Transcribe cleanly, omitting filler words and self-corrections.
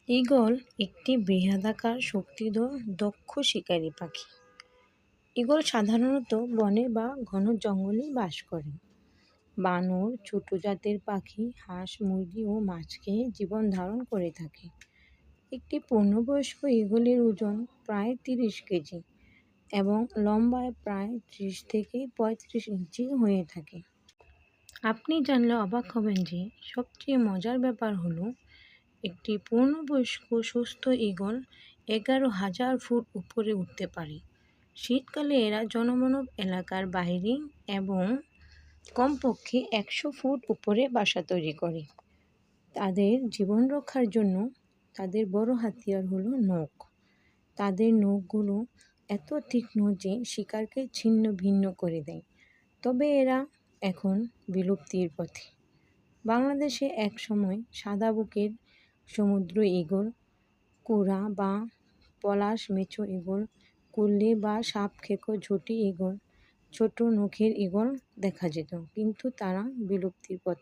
Eagle একটি বৃহদাকার শক্তিধর দক্ষ শিকারী পাখি। ঈগল সাধারণত বনে বা ঘন জঙ্গলে বাস করে। বানর, ছোট জাতের পাখি, হাঁস, মুরগি ও মাছ খেয়ে জীবন ধারণ করে থাকে। একটি পূর্ণবয়স্ক ঈগলের ওজন প্রায় ৩০ কেজি এবং লম্বায় প্রায় ৩০ থেকে ৩৫ ইঞ্চি হয়ে থাকে। আপনি জানলে অবাক হবেন যে সবচেয়ে মজার ব্যাপার হলো একটি পূর্ণবয়স্ক সুস্থ ঈগল ১১,০০০ ফুট উপরে উঠতে পারে। শীতকালে এরা জনমানব এলাকার বাইরে এবং কমপক্ষে ১০০ ফুট উপরে বাসা তৈরি করে। তাদের জীবন রক্ষার জন্য তাদের বড় হাতিয়ার হলো নখ। তাদের নখগুলো এত তীক্ষ্ণ যে শিকারকে ছিন্ন ভিন্ন করে দেয়। তবে এরা এখন বিলুপ্তির পথে। বাংলাদেশে একসময় সাদা বুকের সমুদ্র ঈগল, কুরা বা পলাশ মেছো ঈগল, কুল্লি বা সাপখেকো ঝুঁটি ঈগল, ছোট নখের ঈগল দেখা যেত, কিন্তু তারা বিলুপ্তির পথে।